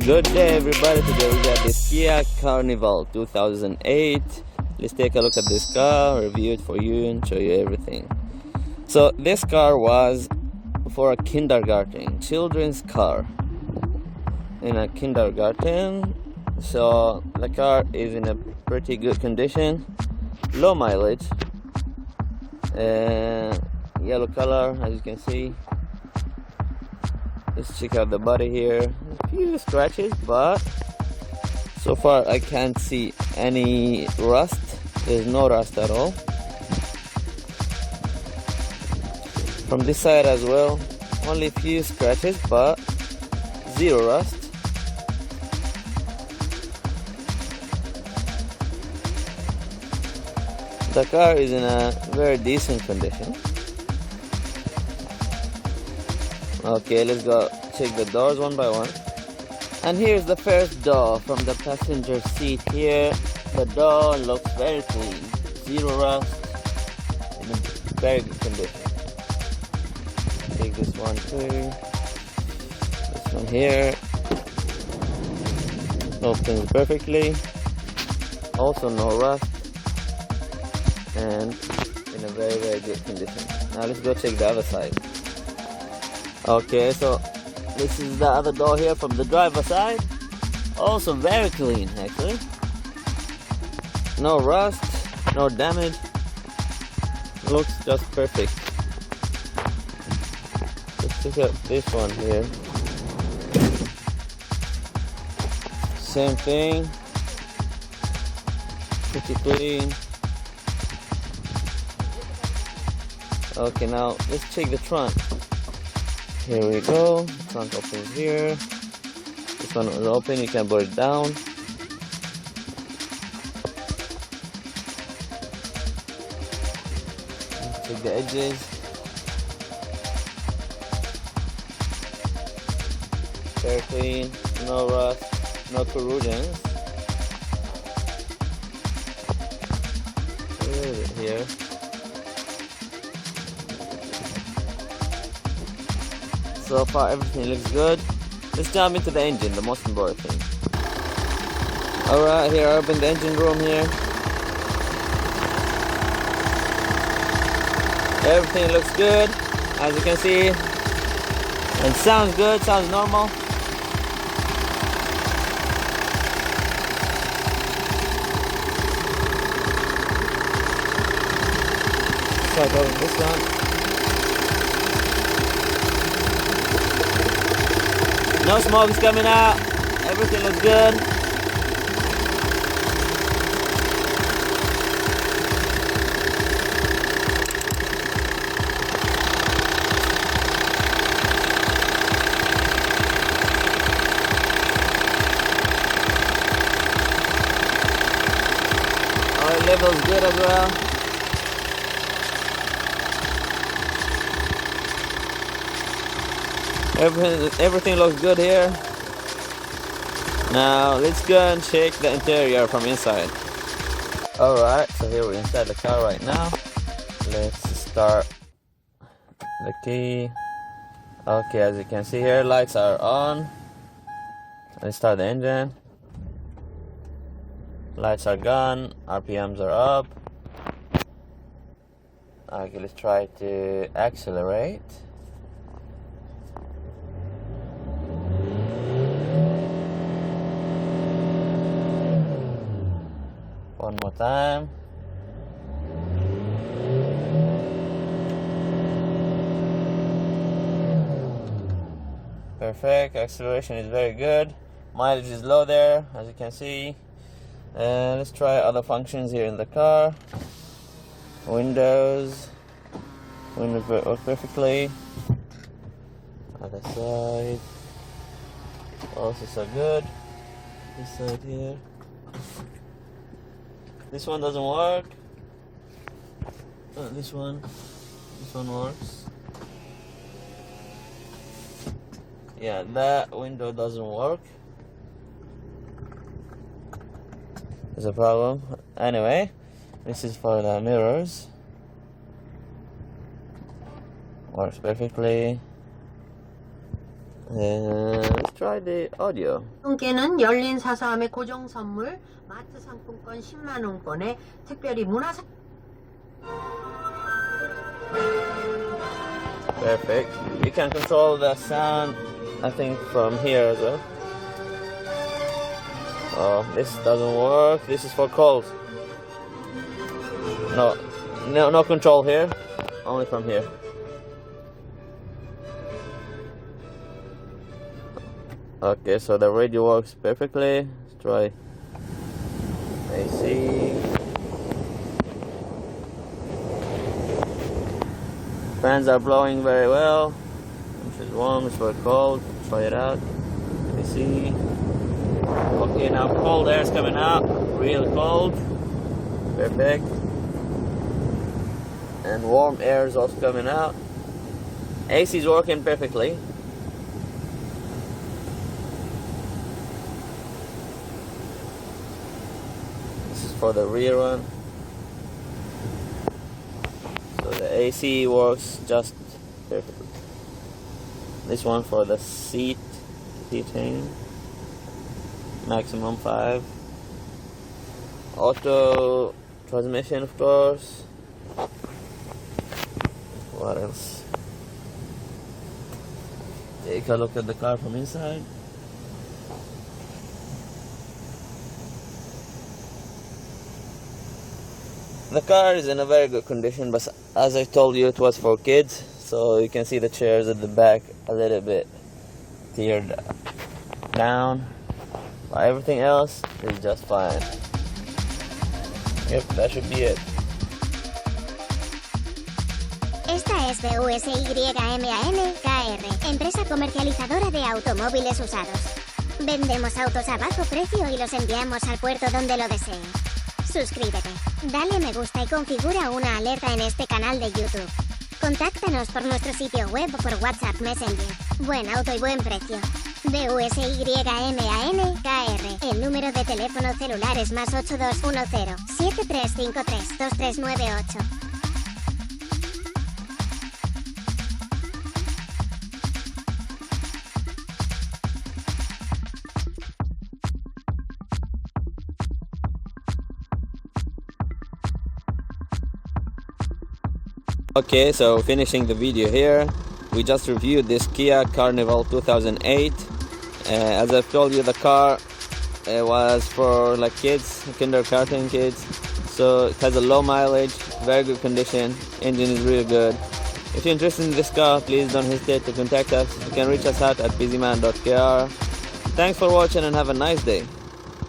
Good day everybody, today we got this Kia Carnival 2008. Let's take a look at this car, review it for you and show you everything. So this car was for a kindergarten, children's car in a kindergarten. So the car is in a pretty good condition, low mileage, yellow color as you can see. Let's check out the body here. A few scratches, but so far I can't see any rust. There's no rust at all. From this side as well, only a few scratches, but zero rust. The car is in a very decent condition. Okay, let's go check the doors one by one. And here's the first door from the passenger seat here. The door looks very clean, zero rust, in a very good condition. Take this one too. This one here opens perfectly. Also no rust, and in a very good condition. Now let's go check the other side. Okay, so this is the other door here from the driver's side. Also very clean actually. No rust, no damage. Looks just perfect. Let's check out this one here. Same thing. Pretty clean. Okay, now let's check the trunk. Here we go. Trunk opens here. This one is open, you can put it down. Check the edges. Very clean, no rust, no corrosions. Where is it here? So far everything looks good. Let's jump into the engine, the most important thing. Alright, here I open the engine room here. Everything looks good, as you can see. And sounds good, sounds normal. Start open this one. No smoke is coming out. Everything looks good. Oil level's good as well. Everything looks good here. Now let's go and check the interior from inside. Alright, so here we're inside the car right now. Let's start the key. Okay, as you can see here, lights are on. Let's start the engine. Lights are gone, RPMs are up. Okay, let's try to accelerate. One more time. Perfect, acceleration is very good. Mileage is low there, as you can see. And let's try other functions here in the car. Windows work perfectly. Other side. Also so good. This side here. This one doesn't work. This one works. Yeah, that window doesn't work. There's a problem. Anyway, this is for the mirrors. Works perfectly. And let's try the audio. 분께는 열린 사서함의 고정 선물, 마트 상품권 10만 원권에 특별히 Perfect. You can control the sound, I think, from here as well. Oh, this doesn't work. This is for cold. No control here. Only from here. Okay, so the radio works perfectly. Let's try AC. Fans are blowing very well. Which is warm, it's very cold. Try it out. AC. Okay, now cold air is coming out. Real cold. Perfect. And warm air is also coming out. AC is working perfectly. This is for the rear one. So the AC works just perfectly. This one for the heating. Maximum 5. Auto transmission, of course. What else? Take a look at the car from inside. The car is in a very good condition, but as I told you, it was for kids, so you can see the chairs at the back a little bit teared down, but everything else is just fine. Yep, that should be it. Esta es Busyman.kr, empresa comercializadora de automóviles usados. Vendemos autos a bajo precio y los enviamos al puerto donde lo desee. Suscríbete, dale me gusta y configura una alerta en este canal de YouTube. Contáctanos por nuestro sitio web o por WhatsApp Messenger. Buen auto y buen precio. Busyman.kr. El número de teléfono celular es +8210 7353 2398. Okay, so finishing the video here, we just reviewed this Kia Carnival 2008. As I've told you, the car was for like kids, kindergarten kids, so it has a low mileage, very good condition, engine is really good. If you're interested in this car, please don't hesitate to contact us. You can reach us out at busyman.kr. Thanks for watching and have a nice day.